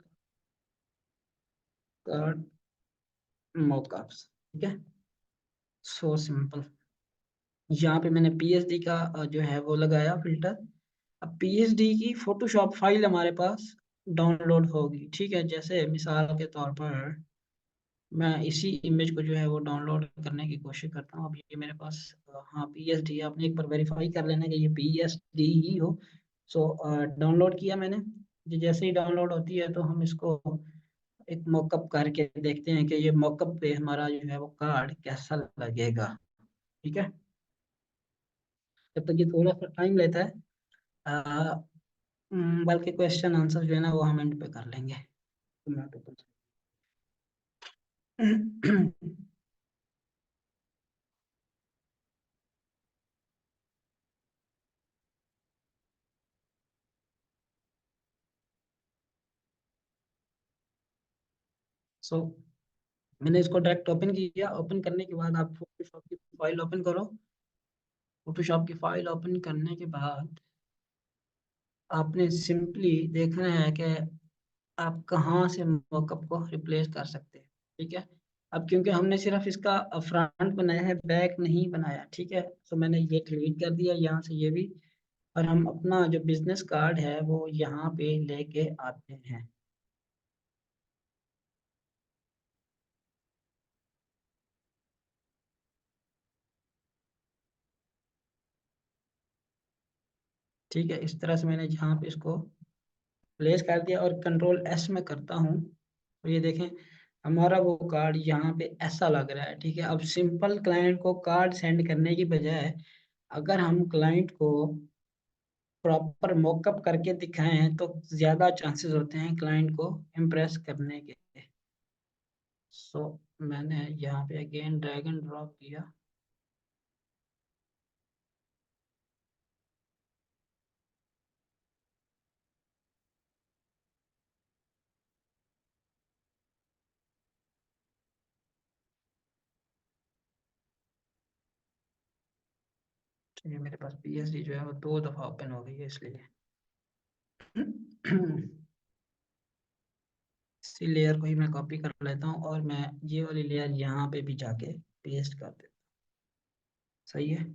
कार्ड मॉकअप्स। ठीक है, सो सिंपल। यहाँ पे मैंने PSD का जो है वो लगाया फिल्टर। अब PSD की फोटोशॉप फाइल हमारे पास डाउनलोड होगी। ठीक है, जैसे मिसाल के तौर पर मैं इसी इमेज को जो है वो डाउनलोड करने की कोशिश करता हूँ। अब ये मेरे पास हाँ PSD, आपने एक बार वेरीफाई कर लेना कि ये PSD ही हो। सो डाउनलोड किया मैंने। ये जैसे ही डाउनलोड होती है तो हम इसको एक मॉकअप करके देखते हैं कि ये मॉकअप पे हमारा जो है वो कार्ड कैसा लगेगा। ठीक है, जब तक ये थोड़ा सा टाइम लेता है, बल्कि क्वेश्चन आंसर जो है ना वो हम एंड पे कर लेंगे। तो मैं तो कुछ सो मैंने इसको डायरेक्ट ओपन किया। ओपन करने के बाद आप फोटोशॉप की फाइल ओपन करो। फोटोशॉप की फाइल ओपन करने के बाद आपने सिंपली देखना है कि आप कहाँ से मॉकअप को रिप्लेस कर सकते हैं। ठीक है, अब क्योंकि हमने सिर्फ इसका फ्रंट बनाया है, बैक नहीं बनाया, ठीक है, तो मैंने ये डिलीट कर दिया यहाँ से ये भी। और हम अपना जो बिजनेस कार्ड है वो यहाँ पे लेके आते हैं। ठीक है, इस तरह से मैंने यहाँ पे इसको प्लेस कर दिया और कंट्रोल एस में करता हूँ, तो ये देखें हमारा वो कार्ड यहाँ पे ऐसा लग रहा है। ठीक है, अब सिंपल क्लाइंट को कार्ड सेंड करने की बजाय अगर हम क्लाइंट को प्रॉपर मॉकअप करके दिखाएं तो ज़्यादा चांसेस होते हैं क्लाइंट को इम्प्रेस करने के। सो मैंने यहाँ पे अगेन ड्रैग एंड ड्रॉप किया। तो ये मेरे पास पीएसडी जो है वो 2 दफ़ा ओपन हो गई है इसलिए इसी लेयर को ही मैं कॉपी कर लेता हूँ और मैं ये वाली लेयर यहाँ पे भी जाके पेस्ट कर देता हूँ। सही है।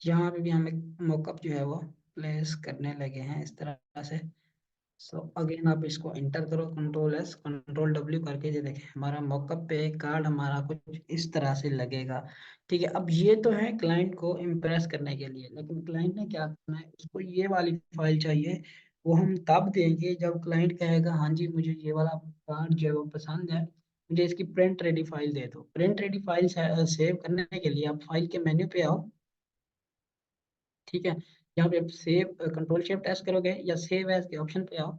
यहाँ पे भी हम एक मॉकअप जो है वो प्लेस करने लगे हैं इस तरह से। सो अगेन आप इसको एंटर करो, कंट्रोल एस कंट्रोल डब्ल्यू करके, ये देखें हमारा मॉकअप पे कार्ड हमारा कुछ इस तरह से लगेगा। ठीक है, अब ये तो है क्लाइंट को इम्प्रेस करने के लिए, लेकिन क्लाइंट ने क्या करना है, उसको ये वाली फाइल चाहिए। वो हम तब देंगे जब क्लाइंट कहेगा हाँ जी मुझे ये वाला कार्ड जो है वो पसंद है, मुझे इसकी प्रिंट रेडी फाइल दे दो। प्रिंट रेडी फाइल सेव करने के लिए आप फाइल के मेन्यू पे आओ। ठीक है, यहाँ पे सेव कंट्रोल शिफ्ट एस करोगे या सेव एज के ऑप्शन पे आओ।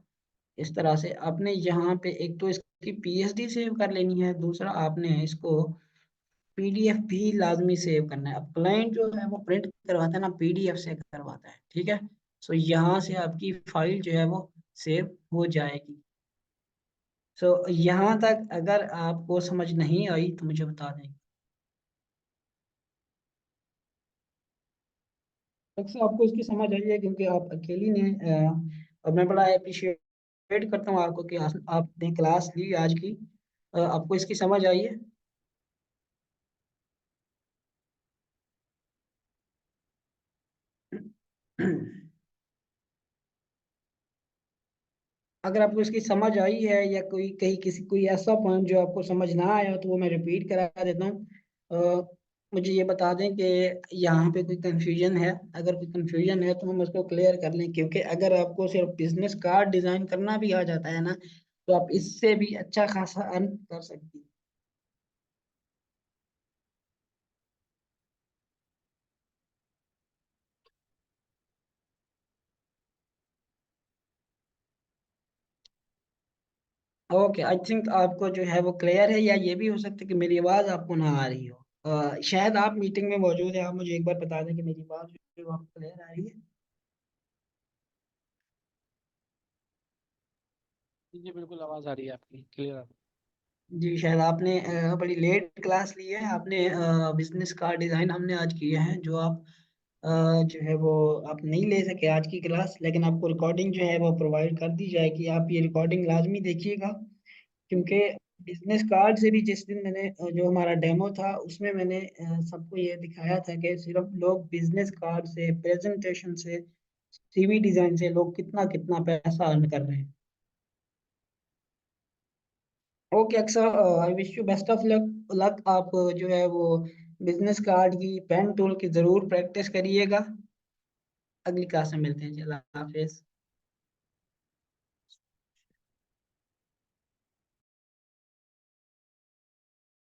इस तरह से आपने यहाँ पे एक तो इसकी पीएसडी सेव कर लेनी है, दूसरा आपने इसको पीडीएफ भी लाजमी सेव करना है। अब क्लाइंट जो है वो प्रिंट करवाता है ना, पीडीएफ से करवाता है। ठीक है, सो यहाँ से आपकी फाइल जो है वो सेव हो जाएगी। सो यहाँ तक अगर आपको समझ नहीं आई तो मुझे बता दें। अक्सर आपको इसकी समझ आई है क्योंकि आप अकेली ने और मैं बड़ा अप्रिशिएट करता हूँ आपको कि आपने क्लास ली आज की। आपको इसकी समझ आई है। अगर आपको इसकी समझ आई है या कोई कहीं किसी कोई ऐसा पॉइंट जो आपको समझ ना आया तो वो मैं रिपीट करा देता हूँ। मुझे ये बता दें कि यहाँ पे कोई कंफ्यूजन है। अगर कोई कंफ्यूजन है तो हम उसको क्लियर कर लें, क्योंकि अगर आपको सिर्फ बिजनेस कार्ड डिजाइन करना भी आ जाता है ना तो आप इससे भी अच्छा खासा अर्न कर सकती हैं। ओके, आई थिंक आपको जो है वो क्लियर है, या ये भी हो सकता है कि मेरी आवाज़ आपको ना आ रही हो। शायद आप मीटिंग में मौजूद है, आप मुझे एक बार बता दें कि मेरी आवाज़ जो है वो आपको क्लियर आ रही है। जी जी, बिल्कुल आवाज़ आ रही है आपकी क्लियर। जी, शायद आपने बड़ी लेट क्लास ली है। आपने बिजनेस का डिज़ाइन हमने आज किया है, जो आप जो है वो आप नहीं ले सके आज की क्लास, लेकिन आपको रिकॉर्डिंग जो है वो प्रोवाइड कर दी जाएगी। आप ये रिकॉर्डिंग लाजमी देखिएगा, क्योंकि बिजनेस कार्ड से भी जिस दिन मैंने जो हमारा डेमो था उसमें मैंने सबको ये दिखाया था कि सिर्फ लोग बिजनेस कार्ड से, प्रेजेंटेशन से, सीवी डिज़ाइन से लोग कितना कितना पैसा अर्न कर रहे हैं। ओके अक्सर, I wish you best of luck. आप जो है वो बिजनेस कार्ड की पेन टूल की जरूर प्रैक्टिस करिएगा। अगली क्लास में मिलते हैं, चलो हाफिज।